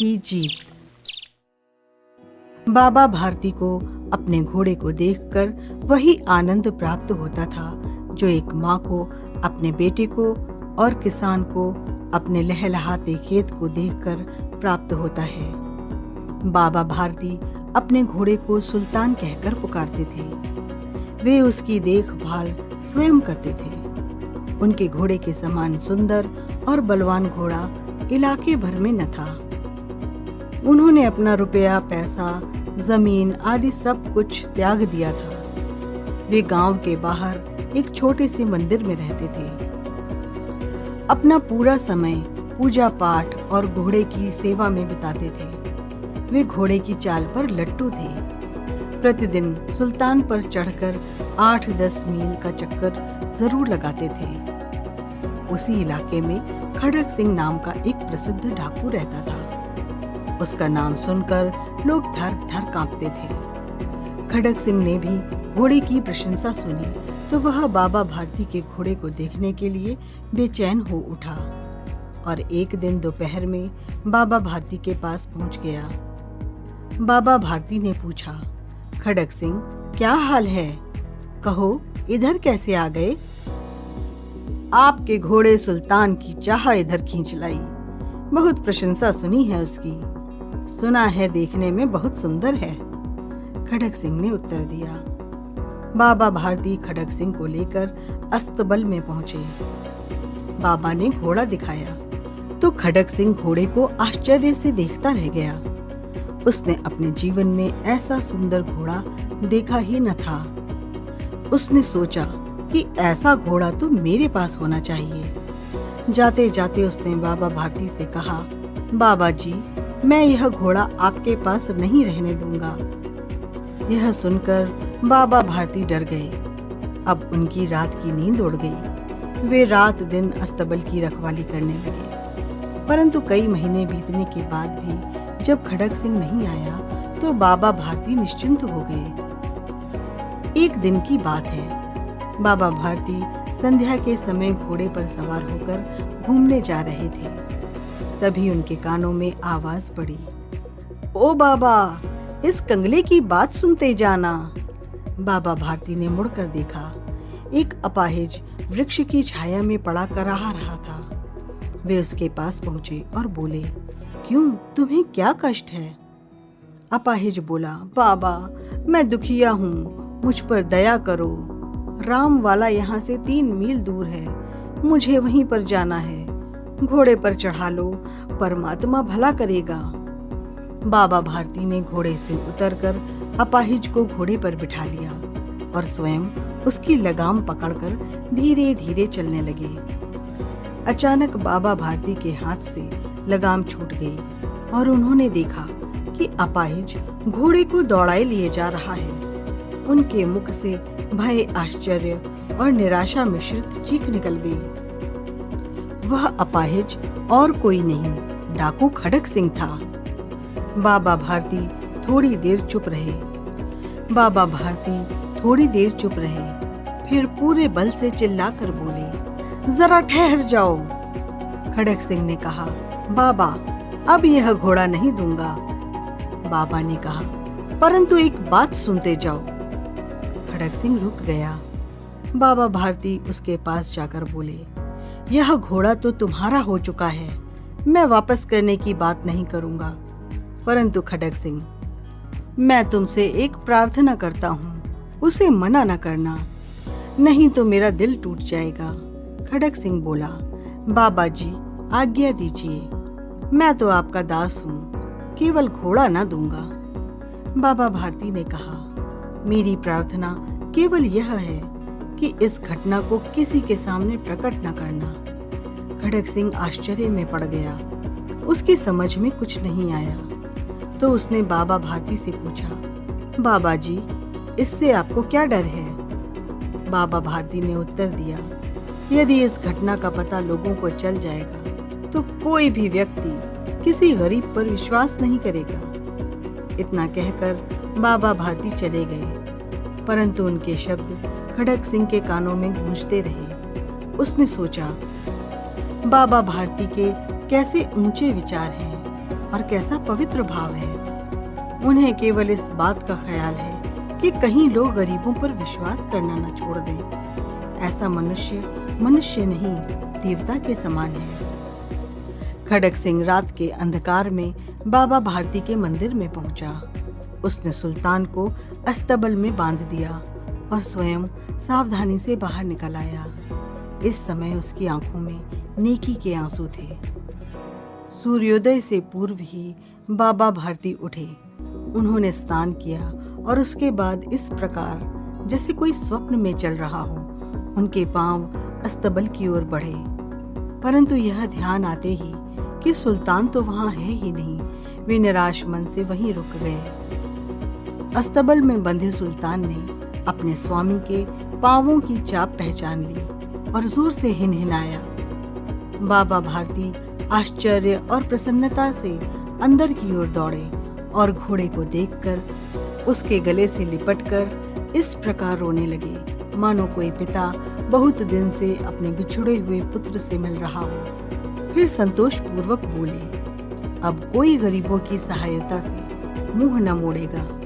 की जीत। बाबा भारती को अपने घोड़े को देखकर वही आनंद प्राप्त होता था जो एक माँ को अपने बेटे को और किसान को अपने लहलहाते खेत को देखकर प्राप्त होता है। बाबा भारती अपने घोड़े को सुल्तान कहकर पुकारते थे। वे उसकी देखभाल स्वयं करते थे। उनके घोड़े के समान सुंदर और बलवान घोड़ा इलाके भर में न था। उन्होंने अपना रुपया, पैसा, जमीन आदि सब कुछ त्याग दिया था। वे गांव के बाहर एक छोटे से मंदिर में रहते थे। अपना पूरा समय पूजा पाठ और घोड़े की सेवा में बिताते थे। वे घोड़े की चाल पर लट्टू थे। प्रतिदिन सुल्तान पर चढ़कर 8-10 मील का चक्कर जरूर लगाते थे। उसी इलाके में खड़क सिंह नाम का एक प्रसिद्ध डाकू रहता था। उसका नाम सुनकर लोग थर थर कांपते थे। खड़क सिंह ने भी घोड़े की प्रशंसा सुनी तो वह बाबा भारती के घोड़े को देखने के लिए बेचैन हो उठा और एक दिन दोपहर में बाबा भारती के पास पहुंच गया। बाबा भारती ने पूछा, खड़क सिंह, क्या हाल है? कहो, इधर कैसे आ गए? आपके घोड़े सुल्तान की चाह इधर खींच लाई। बहुत प्रशंसा सुनी है उसकी। सुना है देखने में बहुत सुंदर है, खड़क सिंह ने उत्तर दिया। बाबा भारती खड़क सिंह को लेकर अस्तबल में पहुंचे। बाबा ने घोड़ा दिखाया तो खड़क सिंह घोड़े को आश्चर्य से देखता रह गया। उसने अपने जीवन में ऐसा सुंदर घोड़ा देखा ही न था। उसने सोचा कि ऐसा घोड़ा तो मेरे पास होना चाहिए। जाते जाते उसने बाबा भारती से कहा, बाबा जी, मैं यह घोड़ा आपके पास नहीं रहने दूंगा। यह सुनकर बाबा भारती डर गए। अब उनकी रात की नींद उड़ गई। वे रात दिन अस्तबल की रखवाली करने लगे। परंतु कई महीने बीतने के बाद भी जब खड़क सिंह नहीं आया तो बाबा भारती निश्चिंत हो गए। एक दिन की बात है। बाबा भारती संध्या के समय घोड़े पर सवार होकर घूमने जा रहे थे। तभी उनके कानों में आवाज पड़ी, ओ बाबा, इस कंगले की बात सुनते जाना। बाबा भारती ने मुड़कर देखा। एक अपाहिज वृक्ष की छाया में पड़ा कराह रहा था। वे उसके पास पहुंचे और बोले, क्यों, तुम्हें क्या कष्ट है? अपाहिज बोला, बाबा, मैं दुखिया हूँ, मुझ पर दया करो। राम वाला यहाँ से 3 मील दूर है, मुझे वहीं पर जाना है। घोड़े पर चढ़ा लो, परमात्मा भला करेगा। बाबा भारती ने घोड़े से उतरकर अपाहिज को घोड़े पर बिठा लिया और स्वयं उसकी लगाम पकड़कर धीरे धीरे चलने लगे। अचानक बाबा भारती के हाथ से लगाम छूट गई और उन्होंने देखा कि अपाहिज घोड़े को दौड़ाए लिए जा रहा है। उनके मुख से भय, आश्चर्य और निराशा मिश्रित चीख निकल गई। वह अपाहिज और कोई नहीं, डाकू खड़क सिंह था। बाबा भारती थोड़ी देर चुप रहे। फिर पूरे बल से चिल्लाकर बोले, जरा ठहर जाओ। खड़क सिंह ने कहा, बाबा, अब यह घोड़ा नहीं दूंगा। बाबा ने कहा, परंतु एक बात सुनते जाओ। खड़क सिंह रुक गया। बाबा भारती उसके पास जाकर बोले, यह घोड़ा तो तुम्हारा हो चुका है, मैं वापस करने की बात नहीं करूंगा। परंतु खड़क सिंह, मैं तुमसे एक प्रार्थना करता हूँ, उसे मना न करना, नहीं तो मेरा दिल टूट जाएगा। खड़क सिंह बोला, बाबा जी, आज्ञा दीजिए, मैं तो आपका दास हूँ, केवल घोड़ा न दूंगा। बाबा भारती ने कहा, मेरी प्रार्थना केवल यह है कि इस घटना को किसी के सामने प्रकट न करना। खड़क सिंह आश्चर्य में पड़ गया। उसकी समझ में कुछ नहीं आया तो उसने बाबा भारती से पूछा, बाबा जी, इससे आपको क्या डर है? बाबा भारती ने उत्तर दिया, यदि इस घटना का पता लोगों को चल जाएगा तो कोई भी व्यक्ति किसी गरीब पर विश्वास नहीं करेगा। इतना कहकर बाबा भारती चले गए, परंतु उनके शब्द खड़क सिंह के कानों में गूंजते रहे। उसने सोचा, बाबा भारती के कैसे ऊंचे विचार हैं। और कैसा पवित्र भाव है। उन्हें केवल इस बात का ख्याल है कि कहीं लोग गरीबों पर विश्वास करना न छोड़ दें। ऐसा मनुष्य मनुष्य नहीं, देवता के समान है। खड़क सिंह रात के अंधकार में बाबा भारती के मंदिर में पहुंचा। उसने सुल्तान को अस्तबल में बांध दिया और स्वयं सावधानी से बाहर निकल आया। इस समय उसकी आंखों में नेकी के आंसू थे। सूर्योदय से पूर्व ही बाबा भारती उठे। उन्होंने स्नान किया और उसके बाद इस प्रकार जैसे कोई स्वप्न में चल रहा हो उनके पांव अस्तबल की ओर बढ़े। परंतु यह ध्यान आते ही कि सुल्तान तो वहां है ही नहीं, वे निराश मन से वहीं रुक गए। अस्तबल में बंधे सुल्तान ने अपने स्वामी के पांवों की चाप पहचान ली और जोर से हिनहिनाया। बाबा भारती आश्चर्य और प्रसन्नता से अंदर की ओर दौड़े और घोड़े को देखकर उसके गले से लिपटकर इस प्रकार रोने लगे मानो कोई पिता बहुत दिन से अपने बिछुड़े हुए पुत्र से मिल रहा हो। फिर संतोष पूर्वक बोले, अब कोई गरीबों की सहायता से मुंह न मोड़ेगा।